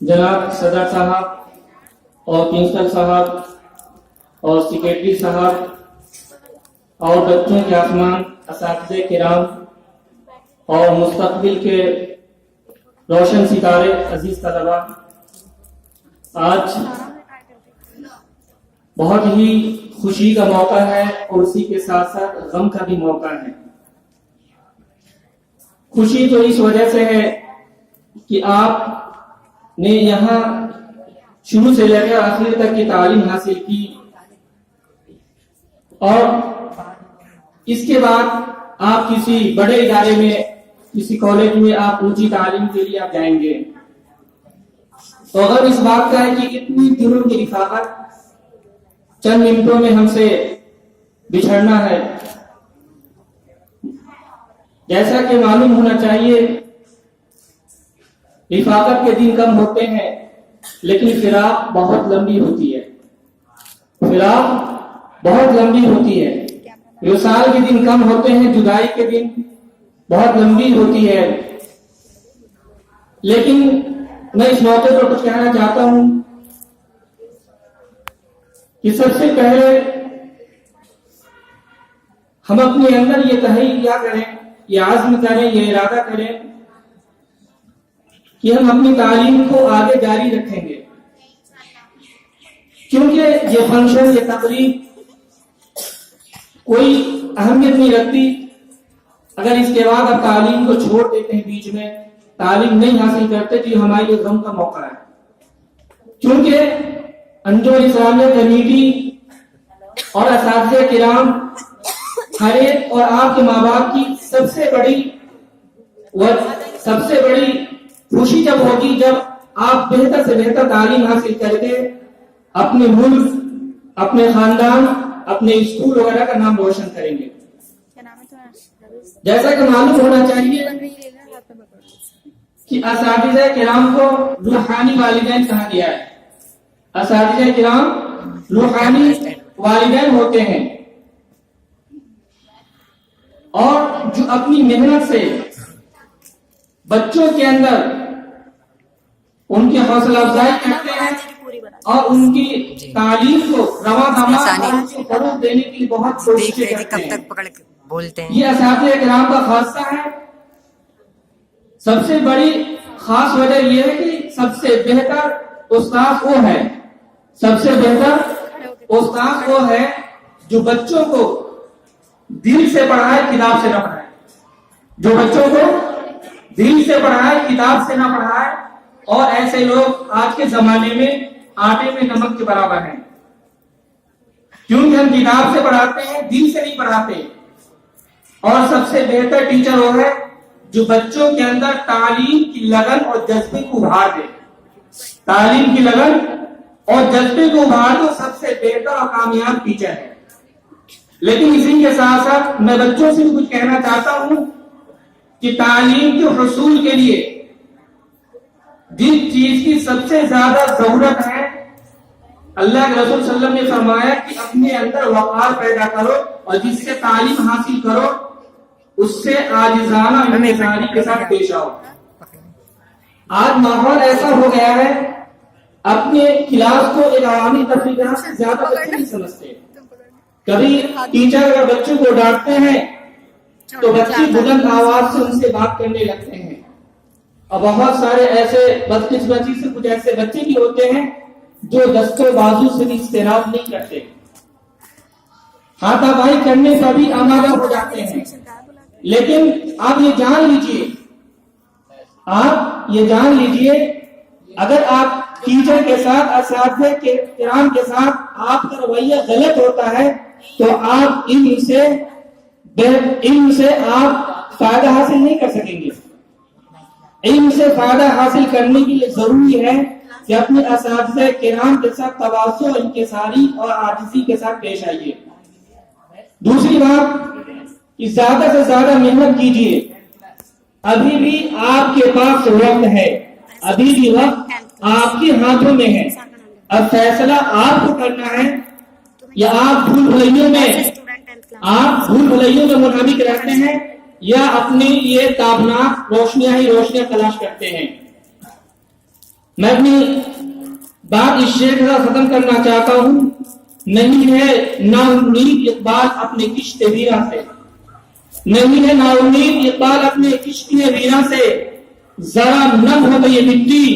जनाब सदर साहब और प्रिंसिपल साहब और सेक्रेटरी साहब और बच्चों के आसमान असातिज़े किराम और मुस्तकबिल के रोशन सितारे अजीज तलबा, आज बहुत ही खुशी का मौका है और उसी के साथ साथ गम का भी मौका है। खुशी तो इस वजह से है कि आपने यहाँ शुरू से लेकर आखिर तक की तालीम हासिल की और इसके बाद आप किसी बड़े इदारे में, किसी कॉलेज में आप ऊंची तालीम के लिए आप जाएंगे। तो अगर इस बात का है कि इतनी दिनों की रिफाकत चंद मिनटों में हमसे बिछड़ना है, जैसा कि मालूम होना चाहिए रिफाकत के दिन कम होते हैं लेकिन फिराक बहुत लंबी होती है। फिराक बहुत लंबी होती है। विसाल के दिन कम होते हैं, जुदाई के दिन बहुत लंबी होती है। लेकिन मैं इस मौके पर कुछ कहना चाहता हूं कि सबसे पहले हम अपने अंदर ये तहैया करें, ये आज़्म करें, ये इरादा करें कि हम अपनी तालीम को आगे जारी रखेंगे, क्योंकि ये फंक्शन, ये तकरीब कोई अहमियत नहीं रखती अगर इसके बाद आप तालीम को छोड़ देते हैं, बीच में तालीम नहीं हासिल करते, तो ये हमारे लिए गम का मौका है। क्योंकि अंजुमन इस्लामिया कमेटी और असातिज़े किराम हर एक और आपके माँ बाप की सबसे बड़ी खुशी जब होगी जब आप बेहतर से बेहतर तालीम हासिल करके अपने मुल्क, अपने खानदान, अपने स्कूल वगैरह का नाम रोशन करेंगे। जैसा कि मालूम होना चाहिए कि असातिज़े किराम को रूहानी वालिदैन कहा गया है। असातिज़े किराम रूहानी वालिदैन होते हैं और जो अपनी मेहनत से बच्चों के अंदर उनकी हौसला अफजाई करते हैं और उनकी तालीम को रवा फरोग देने की बहुत कोशिश करते हैं। ये असातिज़े किराम का खासा है। सबसे बड़ी खास वजह यह है कि सबसे बेहतर उस्ताद वो है, सबसे बेहतर उस्ताद वो है जो बच्चों को दिल से पढ़ाए, किताब से न पढ़ाए। जो बच्चों को दिल से पढ़ाए, किताब से न पढ़ाए। और ऐसे लोग आज के जमाने में आटे में नमक के बराबर हैं, क्योंकि हम किताब से पढ़ाते हैं, दिल से नहीं पढ़ाते। और सबसे बेहतर टीचर वो है जो बच्चों के अंदर तालीम की लगन और जज्बे को उभार दे। तालीम की लगन और जज्बे को उभार दो, सबसे बेहतर और कामयाब टीचर है। लेकिन इसी के साथ साथ मैं बच्चों से भी कुछ कहना चाहता हूं कि तालीम के हुसूल के लिए जिस चीज की सबसे ज्यादा जरूरत है, अल्लाह के रसूल सल्लल्लाहु अलैहि वसल्लम ने फरमाया कि अपने अंदर वक़ार पैदा करो और जिससे तालीम हासिल करो उससे आजिज़ाना इंतज़ारी के साथ पेश आओ। आज माहौल ऐसा हो गया है, अपने क्लास को एक अवामी तफरीह से ज्यादा बच्चे नहीं समझते। कभी टीचर अगर बच्चों को डांटते हैं तो बच्चे बुलंद आवाज से उनसे बात करने लगते हैं। और बहुत सारे ऐसे बदकिस्मती से कुछ ऐसे बच्चे भी होते हैं जो दस्तों बाजू से भी इस्तेराब नहीं करते, हाथापाई करने पर भी आमादा हो जाते हैं। लेकिन आप ये जान लीजिए, अगर आप टीचर के साथ, असातिज़े के किराम के साथ आपका रवैया गलत होता है तो आप इल्म से आप फायदा हासिल नहीं कर सकेंगे। इल्म से फायदा हासिल करने के लिए जरूरी है कि अपने असातिज़े किराम के साथ तवाज़ु, इंकिसारी और आजिज़ी के साथ पेश आइए। दूसरी बात कि ज्यादा से ज्यादा मेहनत कीजिए। अभी भी आपके पास वक्त है, अभी भी वक्त आपके हाथों में है। अब फैसला आपको करना है या आप भूल भुलैयों में मुनाबिक रहते हैं या अपनी ये ताबनाक रोशनियां तलाश करते हैं। میں اپنی بات اس شعر کے ساتھ ختم کرنا چاہتا ہوں. نہیں ہے نا امید اقبال اپنے کشت ویرا سے, نہیں ہے نا امید اقبال اپنے کشت ویرا سے, ذرا نم ہو گئی مٹی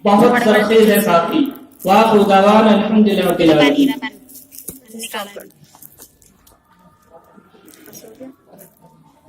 بہت سرخیز ہے ساتھی. وآخر دعوانا الحمدللہ رب العالمین.